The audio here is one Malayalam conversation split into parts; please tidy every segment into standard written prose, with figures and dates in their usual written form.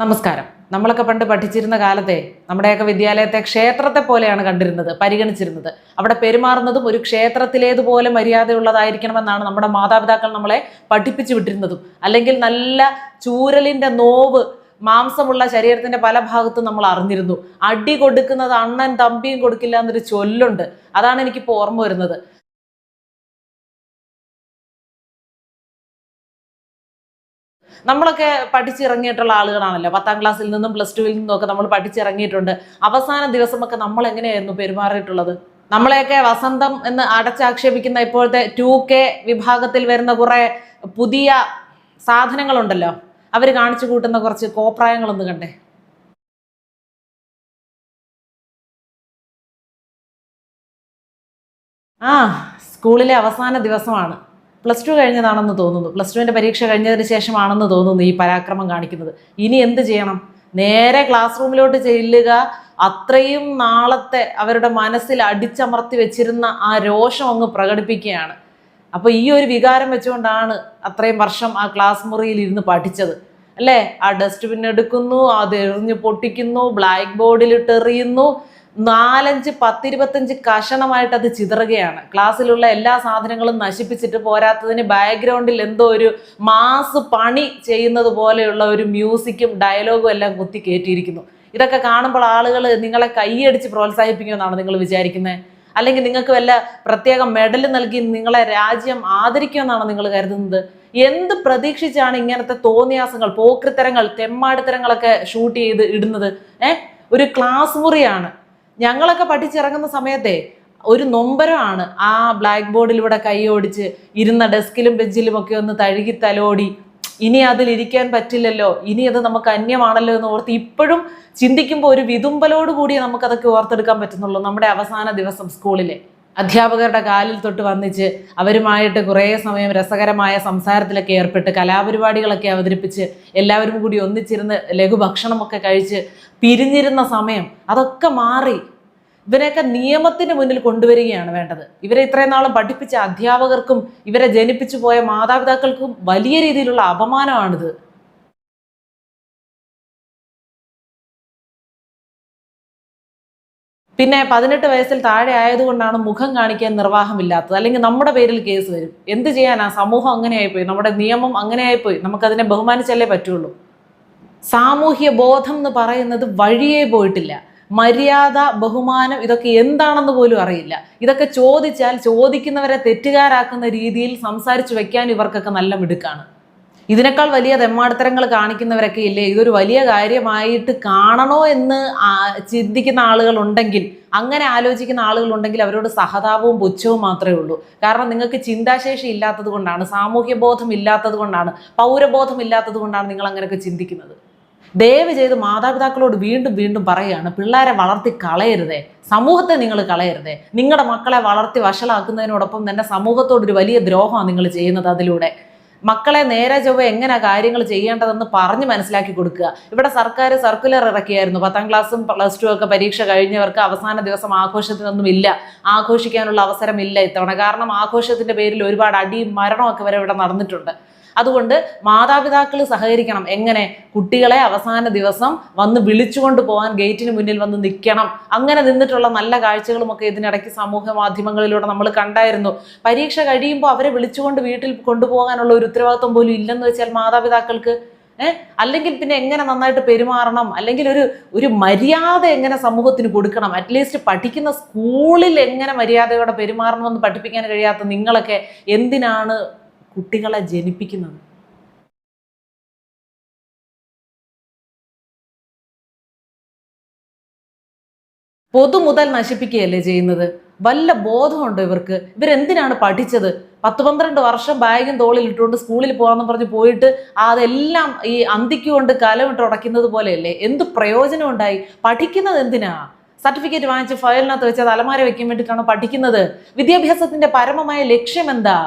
നമസ്കാരം. നമ്മളൊക്കെ പണ്ട് പഠിച്ചിരുന്ന കാലത്തെ നമ്മുടെയൊക്കെ വിദ്യാലയത്തെ ക്ഷേത്രത്തെ പോലെയാണ് കണ്ടിരുന്നത്, പരിഗണിച്ചിരുന്നത്. അവിടെ പെരുമാറുന്നതും ഒരു ക്ഷേത്രത്തിലേതുപോലെ മര്യാദയുള്ളതായിരിക്കണമെന്നാണ് നമ്മുടെ മാതാപിതാക്കൾ നമ്മളെ പഠിപ്പിച്ചു വിട്ടിരുന്നതും. അല്ലെങ്കിൽ നല്ല ചൂരലിന്റെ നോവ് മാംസമുള്ള ശരീരത്തിന്റെ പല ഭാഗത്തും നമ്മൾ അറിഞ്ഞിരുന്നു. അടി കൊടുക്കുന്നത് അണ്ണൻ തമ്പിയും കൊടുക്കില്ല എന്നൊരു ചൊല്ലുണ്ട്. അതാണ് എനിക്കിപ്പോൾ ഓർമ്മ വരുന്നത്. നമ്മളൊക്കെ പഠിച്ചിറങ്ങിയിട്ടുള്ള ആളുകളാണല്ലോ. 10ാം ക്ലാസ്സിൽ നിന്നും +2-ൽ നിന്നും ഒക്കെ നമ്മൾ പഠിച്ചിറങ്ങിയിട്ടുണ്ട്. അവസാന ദിവസമൊക്കെ നമ്മൾ എങ്ങനെയായിരുന്നു പെരുമാറിയിട്ടുള്ളത്? നമ്മളെയൊക്കെ വസന്തം എന്ന് അടച്ചാക്ഷേപിക്കുന്ന ഇപ്പോഴത്തെ 2K വിഭാഗത്തിൽ വരുന്ന കുറെ പുതിയ സാധനങ്ങളുണ്ടല്ലോ, അവർ കാണിച്ചു കൂട്ടുന്ന കുറച്ച് കോപ്രായങ്ങളൊന്ന് കണ്ടേ. ആ സ്കൂളിലെ അവസാന ദിവസമാണ്. +2 കഴിഞ്ഞതാണെന്ന് തോന്നുന്നു. +2ന്റെ പരീക്ഷ കഴിഞ്ഞതിന് ശേഷമാണെന്ന് തോന്നുന്നു ഈ പരാക്രമം കാണിക്കുന്നത്. ഇനി എന്ത് ചെയ്യണം? നേരെ ക്ലാസ് റൂമിലോട്ട് ചെല്ലുക. അത്രയും നാളത്തെ അവരുടെ മനസ്സിൽ അടിച്ചമർത്തി വെച്ചിരുന്ന ആ രോഷം അങ്ങ് പ്രകടിപ്പിക്കുകയാണ്. അപ്പോൾ ഈ ഒരു വികാരം വെച്ചുകൊണ്ടാണ് അത്രയും വർഷം ആ ക്ലാസ് മുറിയിൽ ഇരുന്ന് പഠിച്ചത് അല്ലേ? ആ ഡസ്റ്റ്ബിൻ എടുക്കുന്നു, അത് എറിഞ്ഞ് പൊട്ടിക്കുന്നു, ബ്ലാക്ക് ബോർഡിലിട്ട് എറിയുന്നു, 4-5 10-25 കഷണമായിട്ട് അത് ചിതറുകയാണ്. ക്ലാസ്സിലുള്ള എല്ലാ സാധനങ്ങളും നശിപ്പിച്ചിട്ട് പോരാത്തതിന് ബാക്ക്ഗ്രൗണ്ടിൽ എന്തോ ഒരു മാസ് പണി ചെയ്യുന്നത് പോലെയുള്ള ഒരു മ്യൂസിക്കും ഡയലോഗും എല്ലാം കുത്തി കയറ്റിയിരിക്കുന്നു. ഇതൊക്കെ കാണുമ്പോൾ ആളുകൾ നിങ്ങളെ കൈയടിച്ച് പ്രോത്സാഹിപ്പിക്കുമെന്നാണ് നിങ്ങൾ വിചാരിക്കുന്നത്? അല്ലെങ്കിൽ നിങ്ങൾക്ക് വല്ല പ്രത്യേക മെഡൽ നൽകി നിങ്ങളെ രാജ്യം ആദരിക്കുമെന്നാണ് നിങ്ങൾ കരുതുന്നത്? എന്ത് പ്രതീക്ഷിച്ചാണ് ഇങ്ങനത്തെ തോന്നിയാസങ്ങൾ, പോക്രിത്തരങ്ങൾ, തെമ്മാടിത്തരങ്ങളൊക്കെ ഷൂട്ട് ചെയ്ത് ഇടുന്നത്? ഒരു ക്ലാസ് മുറിയാണ്. ഞങ്ങളൊക്കെ പഠിച്ചിറങ്ങുന്ന സമയത്തെ ഒരു നൊമ്പരമാണ് ആ ബ്ലാക്ക് ബോർഡിലൂടെ കൈ ഓടിച്ച് ഇരുന്ന ഡെസ്കിലും ബെഞ്ചിലും ഒക്കെ ഒന്ന് തഴുകി തലോടി ഇനി അതിലിരിക്കാൻ പറ്റില്ലല്ലോ, ഇനി അത് നമുക്ക് അന്യമാണല്ലോ എന്ന് ഓർത്ത് ഇപ്പോഴും ചിന്തിക്കുമ്പോൾ ഒരു വിതുമ്പലോട് കൂടി നമുക്കതൊക്കെ ഓർത്തെടുക്കാൻ പറ്റുന്നുള്ളൂ. നമ്മുടെ അവസാന ദിവസം സ്കൂളിലെ അധ്യാപകരുടെ കാലിൽ തൊട്ട് വന്നിച്ച് അവരുമായിട്ട് കുറേ സമയം രസകരമായ സംസാരത്തിലൊക്കെ ഏർപ്പെട്ട് കലാപരിപാടികളൊക്കെ അവതരിപ്പിച്ച് എല്ലാവരും കൂടി ഒന്നിച്ചിരുന്ന് ലഘുഭക്ഷണമൊക്കെ കഴിച്ച് പിരിഞ്ഞിരുന്ന സമയം അതൊക്കെ മാറി. ഇവരെയൊക്കെ നിയമത്തിന് മുന്നിൽ കൊണ്ടുവരികയാണ് വേണ്ടത്. ഇവരെ ഇത്രയും നാളും പഠിപ്പിച്ച അധ്യാപകർക്കും ഇവരെ ജനിപ്പിച്ചു പോയ മാതാപിതാക്കൾക്കും വലിയ രീതിയിലുള്ള അപമാനമാണിത്. പിന്നെ 18 വയസ്സിൽ താഴെ ആയതുകൊണ്ടാണ് മുഖം കാണിക്കാൻ നിർവാഹമില്ലാത്തത്. അല്ലെങ്കിൽ നമ്മുടെ പേരിൽ കേസ് വരും. എന്ത് ചെയ്യാനാ? സമൂഹം അങ്ങനെയായിപ്പോയി, നമ്മുടെ നിയമം അങ്ങനെയായിപ്പോയി. നമുക്കതിനെ ബഹുമാനിച്ചല്ലേ പറ്റുള്ളൂ. സാമൂഹ്യ ബോധം എന്ന് പറയുന്നത് വഴിയേ പോയിട്ടില്ല. മര്യാദ, ബഹുമാനം, ഇതൊക്കെ എന്താണെന്ന് പോലും അറിയില്ല. ഇതൊക്കെ ചോദിച്ചാൽ ചോദിക്കുന്നവരെ തെറ്റുകാരാക്കുന്ന രീതിയിൽ സംസാരിച്ചു വെക്കാൻ ഇവർക്കൊക്കെ നല്ല മിടുക്കാണ്. ഇതിനേക്കാൾ വലിയ തെമ്മാടിത്തരങ്ങൾ കാണിക്കുന്നവരൊക്കെ ഇല്ലേ, ഇതൊരു വലിയ കാര്യമായിട്ട് കാണണോ എന്ന് ചിന്തിക്കുന്ന ആളുകളുണ്ടെങ്കിൽ, അങ്ങനെ ആലോചിക്കുന്ന ആളുകളുണ്ടെങ്കിൽ അവരോട് സഹതാപവും പുച്ഛവും മാത്രമേ ഉള്ളൂ. കാരണം നിങ്ങൾക്ക് ചിന്താശേഷി ഇല്ലാത്തത് കൊണ്ടാണ്, സാമൂഹ്യ ബോധം ഇല്ലാത്തത് കൊണ്ടാണ്, പൗരബോധം ഇല്ലാത്തത് കൊണ്ടാണ് നിങ്ങൾ അങ്ങനെയൊക്കെ ചിന്തിക്കുന്നത്. ദയവ് ചെയ്ത് മാതാപിതാക്കളോട് വീണ്ടും വീണ്ടും പറയുകയാണ്, പിള്ളേരെ വളർത്തി കളയരുതേ, സമൂഹത്തെ നിങ്ങൾ കളയരുതേ. നിങ്ങളുടെ മക്കളെ വളർത്തി വഷളാക്കുന്നതിനോടൊപ്പം തന്നെ സമൂഹത്തോടൊരു വലിയ ദ്രോഹമാണ് നിങ്ങൾ ചെയ്യുന്നത്. അതിലൂടെ മക്കളെ നേരെ ചൊവ്വ എങ്ങനെ കാര്യങ്ങൾ ചെയ്യേണ്ടതെന്ന് പറഞ്ഞ് മനസ്സിലാക്കി കൊടുക്കുക. ഇവിടെ സർക്കാർ സർക്കുലർ ഇറക്കിയായിരുന്നു, 10ാം ക്ലാസ്സും +2 ഒക്കെ പരീക്ഷ കഴിഞ്ഞവർക്ക് അവസാന ദിവസം ആഘോഷത്തിനൊന്നും ഇല്ല, ആഘോഷിക്കാനുള്ള അവസരമില്ല ഇത്തവണ. കാരണം ആഘോഷത്തിന്റെ പേരിൽ ഒരുപാട് അടിയും മരണമൊക്കെ വരെ ഇവിടെ നടന്നിട്ടുണ്ട്. അതുകൊണ്ട് മാതാപിതാക്കൾ സഹകരിക്കണം. എങ്ങനെ? കുട്ടികളെ അവസാന ദിവസം വന്ന് വിളിച്ചുകൊണ്ട് പോകാൻ ഗേറ്റിന് മുന്നിൽ വന്ന് നിൽക്കണം. അങ്ങനെ നിന്നിട്ടുള്ള നല്ല കാഴ്ചകളുമൊക്കെ ഇതിനിടയ്ക്ക് സമൂഹ മാധ്യമങ്ങളിലൂടെ നമ്മൾ കണ്ടായിരുന്നു. പരീക്ഷ കഴിയുമ്പോൾ അവരെ വിളിച്ചുകൊണ്ട് വീട്ടിൽ കൊണ്ടുപോകാനുള്ള ഒരു ഉത്തരവാദിത്വം പോലും ഇല്ലെന്ന് വെച്ചാൽ മാതാപിതാക്കൾക്ക് അല്ലെങ്കിൽ പിന്നെ എങ്ങനെ നന്നായിട്ട് പെരുമാറണം, അല്ലെങ്കിൽ ഒരു മര്യാദ എങ്ങനെ സമൂഹത്തിന് കൊടുക്കണം, അറ്റ്ലീസ്റ്റ് പഠിക്കുന്ന സ്കൂളിൽ എങ്ങനെ മര്യാദയോടെ പെരുമാറണമെന്ന് പഠിപ്പിക്കാൻ കഴിയാത്ത നിങ്ങളൊക്കെ എന്തിനാണ് കുട്ടികളെ ജനിപ്പിക്കുന്നത്? പൊതുമുതൽ നശിപ്പിക്കുകയല്ലേ ചെയ്യുന്നത്? വല്ല ബോധമുണ്ടോ ഇവർക്ക്? ഇവരെന്തിനാണ് പഠിച്ചത്? 10-12 വർഷം ബാഗും തോളിൽ ഇട്ടുകൊണ്ട് സ്കൂളിൽ പോകാമെന്ന് പറഞ്ഞ് പോയിട്ട് അതെല്ലാം ഈ അന്തിക്ക് കൊണ്ട് കലമിട്ട് ഉടയ്ക്കുന്നത് പോലെയല്ലേ? എന്ത് പ്രയോജനം ഉണ്ടായി? പഠിക്കുന്നത് എന്തിനാ? സർട്ടിഫിക്കറ്റ് വാങ്ങിച്ച് ഫയലിനകത്ത് വെച്ച് അത് അലമാര വെക്കാൻ വേണ്ടിയിട്ടാണ് പഠിക്കുന്നത്. വിദ്യാഭ്യാസത്തിന്റെ പരമമായ ലക്ഷ്യം എന്താ?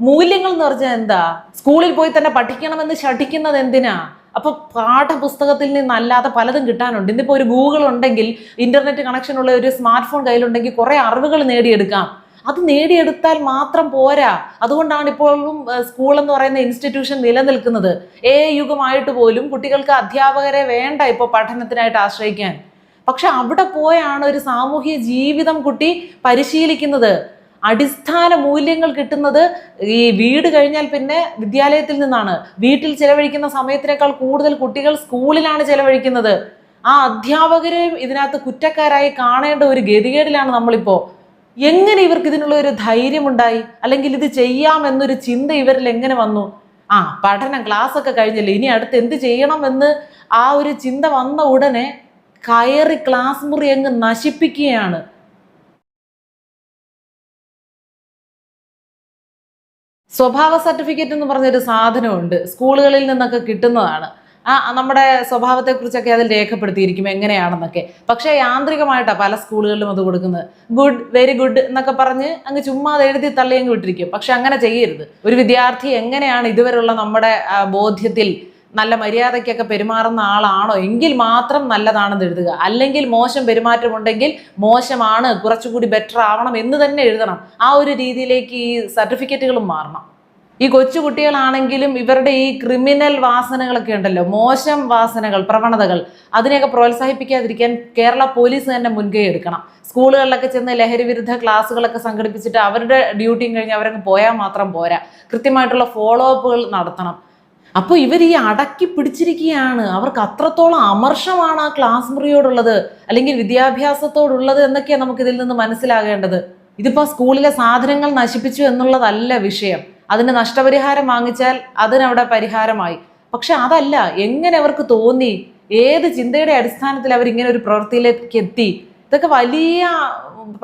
മൂല്യങ്ങൾ എന്ന് പറഞ്ഞാൽ എന്താ? സ്കൂളിൽ പോയി തന്നെ പഠിക്കണമെന്ന് ശഠിക്കുന്നത് എന്തിനാ? അപ്പൊ പാഠപുസ്തകത്തിൽ നിന്നല്ലാതെ പലതും കിട്ടാനുണ്ട്. ഇന്നിപ്പോൾ ഒരു ഗൂഗിൾ ഉണ്ടെങ്കിൽ, ഇന്റർനെറ്റ് കണക്ഷൻ ഉള്ള ഒരു സ്മാർട്ട് ഫോൺ കയ്യിലുണ്ടെങ്കിൽ കുറെ അറിവുകൾ നേടിയെടുക്കാം. അത് നേടിയെടുത്താൽ മാത്രം പോരാ. അതുകൊണ്ടാണ് ഇപ്പോഴും സ്കൂൾ എന്ന് പറയുന്ന ഇൻസ്റ്റിറ്റ്യൂഷൻ നിലനിൽക്കുന്നത്. യുഗമായിട്ട് പോലും കുട്ടികൾക്ക് അധ്യാപകരെ വേണ്ട ഇപ്പോൾ പഠനത്തിനായിട്ട് ആശ്രയിക്കാൻ. പക്ഷെ അവിടെ പോയാണ് ഒരു സാമൂഹ്യ ജീവിതം കുട്ടി പരിശീലിക്കുന്നത്. അടിസ്ഥാന മൂല്യങ്ങൾ കിട്ടുന്നത് ഈ വീട് കഴിഞ്ഞാൽ പിന്നെ വിദ്യാലയത്തിൽ നിന്നാണ്. വീട്ടിൽ ചെലവഴിക്കുന്ന സമയത്തിനേക്കാൾ കൂടുതൽ കുട്ടികൾ സ്കൂളിലാണ് ചെലവഴിക്കുന്നത്. ആ അധ്യാപകരെയും ഇതിനകത്ത് കുറ്റക്കാരായി കാണേണ്ട ഒരു ഗതികേടിലാണ് നമ്മളിപ്പോ. എങ്ങനെ ഇവർക്ക് ഇതിനുള്ള ഒരു ധൈര്യമുണ്ടായി, അല്ലെങ്കിൽ ഇത് ചെയ്യാമെന്നൊരു ചിന്ത ഇവരിൽ എങ്ങനെ വന്നു? പഠനം ക്ലാസ് ഒക്കെ കഴിഞ്ഞില്ലേ, ഇനി അടുത്ത് എന്ത് ചെയ്യണം എന്ന് ആ ഒരു ചിന്ത വന്ന ഉടനെ കയറി ക്ലാസ് മുറി അങ്ങ് നശിപ്പിക്കുകയാണ്. സ്വഭാവ സർട്ടിഫിക്കറ്റ് എന്ന് പറഞ്ഞൊരു സാധനമുണ്ട്, സ്കൂളുകളിൽ നിന്നൊക്കെ കിട്ടുന്നതാണ്. നമ്മുടെ സ്വഭാവത്തെക്കുറിച്ചൊക്കെ അതിൽ രേഖപ്പെടുത്തിയിരിക്കും എങ്ങനെയാണെന്നൊക്കെ. പക്ഷേ യാന്ത്രികമായിട്ടാണ് പല സ്കൂളുകളിലും അത് കൊടുക്കുന്നത്. ഗുഡ്, വെരി ഗുഡ് എന്നൊക്കെ പറഞ്ഞ് അങ്ങ് ചുമ്മാ അത് എഴുതി തള്ളി അങ്ങ് വിട്ടിരിക്കും. പക്ഷെ അങ്ങനെ ചെയ്യരുത്. ഒരു വിദ്യാർത്ഥി എങ്ങനെയാണ് ഇതുവരെയുള്ള നമ്മുടെ ബോധ്യത്തിൽ നല്ല മര്യാദയ്ക്കൊക്കെ പെരുമാറുന്ന ആളാണോ എങ്കിൽ മാത്രം നല്ലതാണെന്ന് എഴുതുക. അല്ലെങ്കിൽ മോശം പെരുമാറ്റമുണ്ടെങ്കിൽ മോശമാണ്, കുറച്ചുകൂടി ബെറ്റർ ആവണം എന്ന് തന്നെ എഴുതണം. ആ ഒരു രീതിയിലേക്ക് ഈ സർട്ടിഫിക്കറ്റുകളും മാറണം. ഈ കൊച്ചു കുട്ടികളാണെങ്കിലും ഇവരുടെ ഈ ക്രിമിനൽ വാസനകളൊക്കെ ഉണ്ടല്ലോ, മോശം വാസനകൾ, പ്രവണതകൾ, അതിനെയൊക്കെ പ്രോത്സാഹിപ്പിക്കാതിരിക്കാൻ കേരള പോലീസ് തന്നെ മുൻകൈ എടുക്കണം. സ്കൂളുകളിലൊക്കെ ചെന്ന് ലഹരി വിരുദ്ധ ക്ലാസ്സുകളൊക്കെ സംഘടിപ്പിച്ചിട്ട് അവരുടെ ഡ്യൂട്ടിയും കഴിഞ്ഞ് അവരങ്ങ് പോയാൽ മാത്രം പോരാ, കൃത്യമായിട്ടുള്ള ഫോളോ അപ്പുകൾ നടത്തണം. അപ്പോൾ ഇവർ ഈ അടക്കി പിടിച്ചിരിക്കുകയാണ്. അവർക്ക് അത്രത്തോളം അമർഷമാണ് ആ ക്ലാസ് മുറിയോടുള്ളത്, അല്ലെങ്കിൽ വിദ്യാഭ്യാസത്തോടുള്ളത് എന്നൊക്കെയാണ് നമുക്ക് ഇതിൽ നിന്ന് മനസ്സിലാകേണ്ടത്. ഇതിപ്പോൾ സ്കൂളിലെ സാധനങ്ങൾ നശിപ്പിച്ചു എന്നുള്ളതല്ല വിഷയം. അതിന് നഷ്ടപരിഹാരം വാങ്ങിച്ചാൽ അതിനവിടെ പരിഹാരമായി. പക്ഷെ അതല്ല, എങ്ങനെ അവർക്ക് തോന്നി, ഏത് ചിന്തയുടെ അടിസ്ഥാനത്തിൽ അവരിങ്ങനെ ഒരു പ്രവൃത്തിയിലേക്ക് എത്തി? ഇതൊക്കെ വലിയ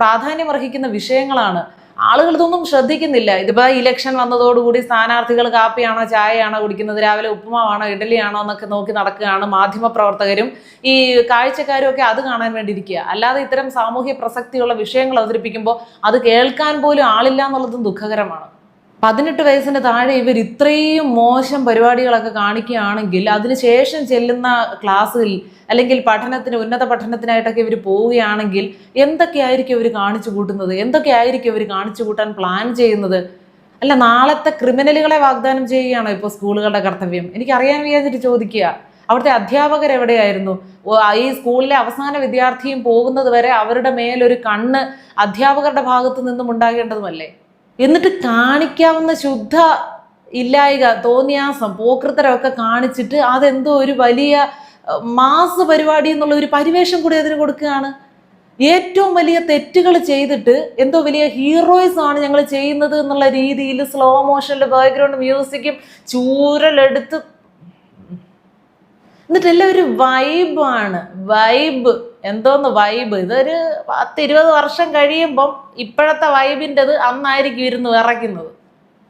പ്രാധാന്യം അർഹിക്കുന്ന വിഷയങ്ങളാണ്. ആളുകൾ ഇതൊന്നും ശ്രദ്ധിക്കുന്നില്ല. ഇതിപ്പോ ഇലക്ഷൻ വന്നതോടുകൂടി സ്ഥാനാർത്ഥികൾ കാപ്പിയാണോ ചായയാണോ കുടിക്കുന്നത്, രാവിലെ ഉപ്പുമാവാണോ ഇഡലിയാണോ എന്നൊക്കെ നോക്കി നടക്കുകയാണ് മാധ്യമ പ്രവർത്തകരും ഈ കാഴ്ചക്കാരും ഒക്കെ. അത് കാണാൻ വേണ്ടി ഇരിക്കുക. അല്ലാതെ ഇത്തരം സാമൂഹ്യ പ്രസക്തിയുള്ള വിഷയങ്ങൾ അവതരിപ്പിക്കുമ്പോൾ അത് കേൾക്കാൻ പോലും ആളില്ല എന്നുള്ളതും ദുഃഖകരമാണ്. 18 വയസ്സിന് താഴെ ഇവർ ഇത്രയും മോശം പരിപാടികളൊക്കെ കാണിക്കുകയാണെങ്കിൽ അതിനുശേഷം ചെല്ലുന്ന ക്ലാസ്സിൽ അല്ലെങ്കിൽ പഠനത്തിന്, ഉന്നത പഠനത്തിനായിട്ടൊക്കെ ഇവർ പോവുകയാണെങ്കിൽ എന്തൊക്കെയായിരിക്കും ഇവർ കാണിച്ചു കൂട്ടുന്നത്, എന്തൊക്കെയായിരിക്കും ഇവർ കാണിച്ചു കൂട്ടാൻ പ്ലാൻ ചെയ്യുന്നത്? അല്ല, നാളത്തെ ക്രിമിനലുകളെ വാഗ്ദാനം ചെയ്യുകയാണോ ഇപ്പോൾ സ്കൂളുകളുടെ കർത്തവ്യം? എനിക്കറിയാൻ വയ്യാതിട്ട് ചോദിക്കുക. അവിടുത്തെ അധ്യാപകർ എവിടെയായിരുന്നു? ഈ സ്കൂളിലെ അവസാന വിദ്യാർത്ഥിയും പോകുന്നത് വരെ അവരുടെ മേലൊരു കണ്ണ് അധ്യാപകരുടെ ഭാഗത്തു നിന്നും ഉണ്ടാകേണ്ടതുമല്ലേ? എന്നിട്ട് കാണിക്കാവുന്ന ശുദ്ധ ഇല്ലായിക, തോന്നിയാസം, പോക്കൃത്തരമൊക്കെ കാണിച്ചിട്ട് അതെന്തോ ഒരു വലിയ മാസ് പരിപാടി എന്നുള്ള ഒരു പരിവേഷം കൂടി അതിന് കൊടുക്കുകയാണ്. ഏറ്റവും വലിയ തെറ്റുകൾ ചെയ്തിട്ട് എന്തോ വലിയ ഹീറോയിസ് ആണ് ഞങ്ങൾ ചെയ്യുന്നത് എന്നുള്ള രീതിയിൽ സ്ലോ മോഷനിൽ ബാക്ക്ഗ്രൗണ്ട് മ്യൂസിക്കും ചൂരലെടുത്ത്, എന്നിട്ട് എല്ലാം ഒരു വൈബാണ്. വൈബ് എന്തോന്ന് വൈബ്? ഇതൊരു 10-20 വർഷം കഴിയുമ്പം ഇപ്പോഴത്തെ വൈബിൻ്റെത് അന്നായിരിക്കും ഇരുന്ന് വിറയ്ക്കുന്നത്.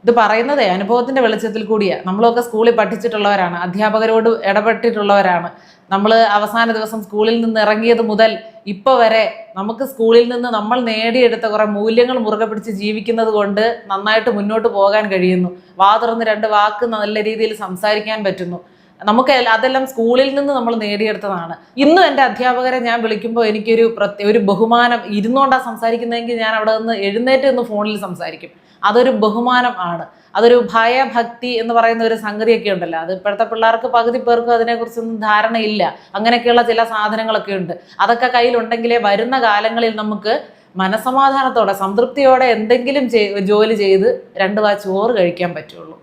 ഇത് പറയുന്നതേ അനുഭവത്തിന്റെ വെളിച്ചത്തിൽ കൂടിയാണ്. നമ്മളൊക്കെ സ്കൂളിൽ പഠിച്ചിട്ടുള്ളവരാണ്, അധ്യാപകരോട് ഇടപെട്ടിട്ടുള്ളവരാണ്. നമ്മൾ അവസാന ദിവസം സ്കൂളിൽ നിന്ന് ഇറങ്ങിയത് മുതൽ ഇപ്പോൾ വരെ നമുക്ക് സ്കൂളിൽ നിന്ന് നമ്മൾ നേടിയെടുത്ത കുറേ മൂല്യങ്ങൾ മുറുകെ പിടിച്ച് ജീവിക്കുന്നത് കൊണ്ട് നന്നായിട്ട് മുന്നോട്ട് പോകാൻ കഴിയുന്നു. വാ തുറന്ന് 2 വാക്ക് നല്ല രീതിയിൽ സംസാരിക്കാൻ പറ്റുന്നു. നമുക്ക് അതെല്ലാം സ്കൂളിൽ നിന്ന് നമ്മൾ നേടിയെടുത്തതാണ്. ഇന്നും എൻ്റെ അധ്യാപകരെ ഞാൻ വിളിക്കുമ്പോൾ എനിക്കൊരു ഒരു ബഹുമാനം. ഇരുന്നുകൊണ്ടാണ് സംസാരിക്കുന്നതെങ്കിൽ ഞാൻ അവിടെ നിന്ന് എഴുന്നേറ്റ് നിന്ന് ഫോണിൽ സംസാരിക്കും. അതൊരു ബഹുമാനം ആണ്. അതൊരു ഭയഭക്തി എന്ന് പറയുന്ന ഒരു സംഗതിയൊക്കെ ഉണ്ടല്ലോ. അത് ഇപ്പോഴത്തെ പിള്ളേർക്ക് പകുതി പേർക്കും അതിനെക്കുറിച്ചൊന്നും ധാരണയില്ല. അങ്ങനെയൊക്കെയുള്ള ചില സാധനങ്ങളൊക്കെ ഉണ്ട്. അതൊക്കെ കയ്യിലുണ്ടെങ്കിലേ വരുന്ന കാലങ്ങളിൽ നമുക്ക് മനസമാധാനത്തോടെ സംതൃപ്തിയോടെ എന്തെങ്കിലും ജോലി ചെയ്ത് 2 വാ ചോറ് കഴിക്കാൻ പറ്റുള്ളൂ.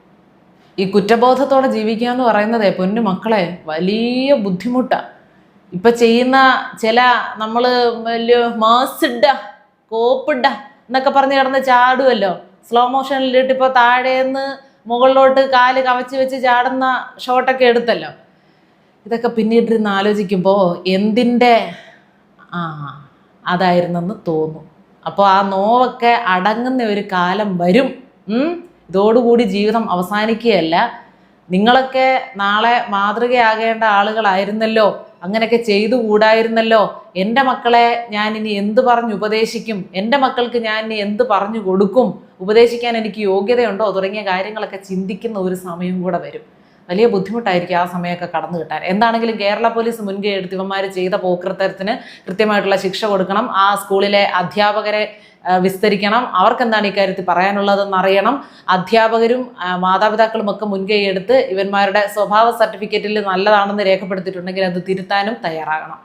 ഈ കുറ്റബോധത്തോടെ ജീവിക്കുക എന്ന് പറയുന്നതേ പൊന്നു മക്കളെ വലിയ ബുദ്ധിമുട്ടാണ്. ഇപ്പം ചെയ്യുന്ന ചില നമ്മൾ വലിയ മാസിഡ കോപ്പിഡ എന്നൊക്കെ പറഞ്ഞ് കിടന്ന് ചാടുമല്ലോ, സ്ലോ മോഷനിലിട്ട് ഇപ്പോൾ താഴേന്ന് മുകളിലോട്ട് കാല് കവച്ച് വെച്ച് ചാടുന്ന ഷോട്ടൊക്കെ എടുത്തല്ലോ. ഇതൊക്കെ പിന്നീട്ടിരുന്ന് ആലോചിക്കുമ്പോൾ എന്തിൻ്റെ അതായിരുന്നെന്ന് തോന്നും. അപ്പോൾ ആ നോവൊക്കെ അടങ്ങുന്ന ഒരു കാലം വരും. ഇതോടുകൂടി ജീവിതം അവസാനിക്കുകയല്ല. നിങ്ങളൊക്കെ നാളെ മാതൃകയാകേണ്ട ആളുകളായിരുന്നല്ലോ, അങ്ങനെയൊക്കെ ചെയ്തുകൂടായിരുന്നല്ലോ. എൻ്റെ മക്കളെ ഞാൻ ഇനി എന്ത് പറഞ്ഞ് ഉപദേശിക്കും, എൻ്റെ മക്കൾക്ക് ഞാൻ ഇനി എന്ത് പറഞ്ഞു കൊടുക്കും, ഉപദേശിക്കാൻ എനിക്ക് യോഗ്യതയുണ്ടോ തുടങ്ങിയ കാര്യങ്ങളൊക്കെ ചിന്തിക്കുന്ന ഒരു സമയം കൂടെ വരും. വലിയ ബുദ്ധിമുട്ടായിരിക്കും ആ സമയമൊക്കെ കടന്നു കിട്ടാൻ. എന്താണെങ്കിലും കേരള പോലീസ് മുൻകൈ എടുത്ത് ഇവന്മാർ ചെയ്ത പോക്രിത്തരത്തിന് കൃത്യമായിട്ടുള്ള ശിക്ഷ കൊടുക്കണം. ആ സ്കൂളിലെ അധ്യാപകരെ വിസ്തരിക്കണം. അവർക്ക് എന്താണ് ഇക്കാര്യത്തിൽ പറയാനുള്ളതെന്ന് അറിയണം. അധ്യാപകരും മാതാപിതാക്കളും ഒക്കെ മുൻകൈ എടുത്ത് ഇവന്മാരുടെ സ്വഭാവ സർട്ടിഫിക്കറ്റിൽ നല്ലതാണെന്ന് രേഖപ്പെടുത്തിയിട്ടുണ്ടെങ്കിൽ അത് തിരുത്താനും തയ്യാറാകണം.